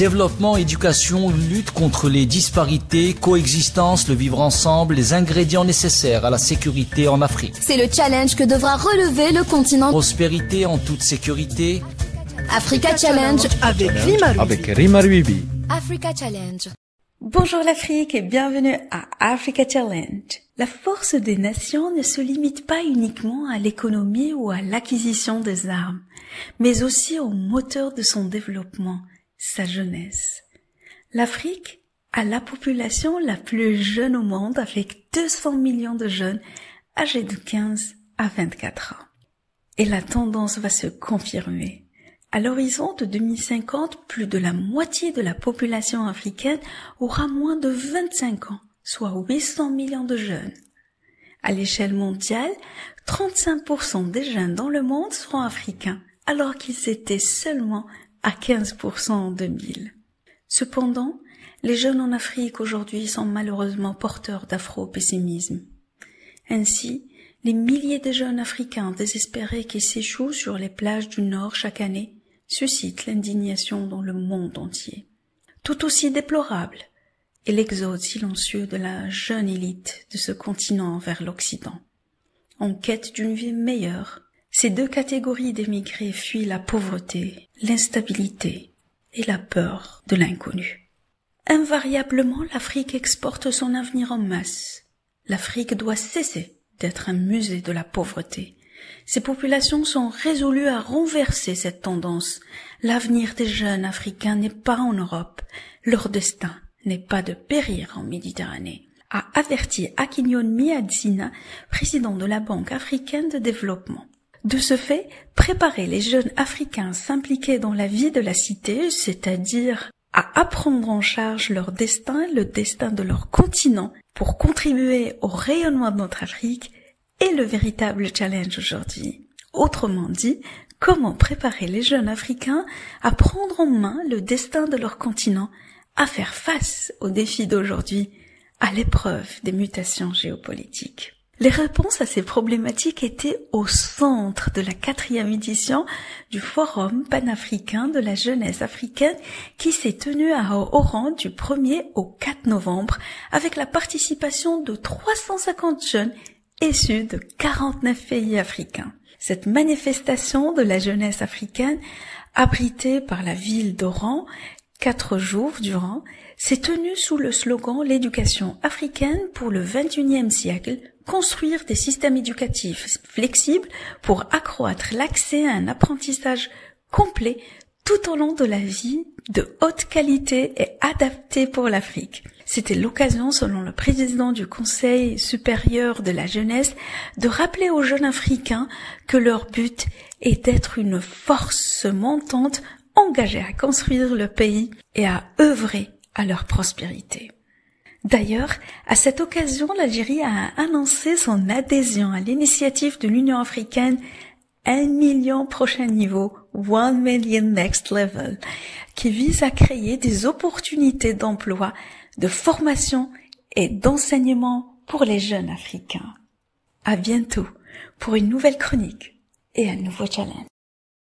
Développement, éducation, lutte contre les disparités, coexistence, le vivre ensemble, les ingrédients nécessaires à la sécurité en Afrique. C'est le challenge que devra relever le continent. Prospérité en toute sécurité. Africa Challenge avec Rima Ruibi. Africa Challenge. Bonjour l'Afrique et bienvenue à Africa Challenge. La force des nations ne se limite pas uniquement à l'économie ou à l'acquisition des armes, mais aussi au moteur de son développement, sa jeunesse. L'Afrique a la population la plus jeune au monde avec 200 millions de jeunes âgés de 15 à 24 ans. Et la tendance va se confirmer. À l'horizon de 2050, plus de la moitié de la population africaine aura moins de 25 ans, soit 800 millions de jeunes. À l'échelle mondiale, 35% des jeunes dans le monde seront africains, alors qu'ils étaient seulement à 15% en 2000. Cependant, les jeunes en Afrique aujourd'hui sont malheureusement porteurs d'afro-pessimisme. Ainsi, les milliers de jeunes africains désespérés qui s'échouent sur les plages du Nord chaque année suscitent l'indignation dans le monde entier. Tout aussi déplorable est l'exode silencieux de la jeune élite de ce continent vers l'Occident. En quête d'une vie meilleure, ces deux catégories d'émigrés fuient la pauvreté, l'instabilité et la peur de l'inconnu. Invariablement, l'Afrique exporte son avenir en masse. L'Afrique doit cesser d'être un musée de la pauvreté. Ces populations sont résolues à renverser cette tendance. L'avenir des jeunes africains n'est pas en Europe. Leur destin n'est pas de périr en Méditerranée, a averti Akinyon Miadzina, président de la Banque africaine de développement. De ce fait, préparer les jeunes africains à s'impliquer dans la vie de la cité, c'est-à-dire à apprendre en charge leur destin, le destin de leur continent, pour contribuer au rayonnement de notre Afrique, est le véritable challenge aujourd'hui. Autrement dit, comment préparer les jeunes africains à prendre en main le destin de leur continent, à faire face aux défis d'aujourd'hui, à l'épreuve des mutations géopolitiques. Les réponses à ces problématiques étaient au centre de la 4e édition du Forum panafricain de la jeunesse africaine qui s'est tenu à Oran du 1er au 4 novembre avec la participation de 350 jeunes issus de 49 pays africains. Cette manifestation de la jeunesse africaine, abritée par la ville d'Oran, 4 jours durant, s'est tenue sous le slogan « L'éducation africaine pour le XXIe siècle », construire des systèmes éducatifs flexibles pour accroître l'accès à un apprentissage complet tout au long de la vie, de haute qualité et adapté pour l'Afrique. C'était l'occasion, selon le président du Conseil supérieur de la jeunesse, de rappeler aux jeunes Africains que leur but est d'être une force montante engagée à construire le pays et à œuvrer à leur prospérité. D'ailleurs, à cette occasion, l'Algérie a annoncé son adhésion à l'initiative de l'Union africaine 1 million prochain niveau, 1 million next level, qui vise à créer des opportunités d'emploi, de formation et d'enseignement pour les jeunes africains. À bientôt pour une nouvelle chronique et un nouveau challenge.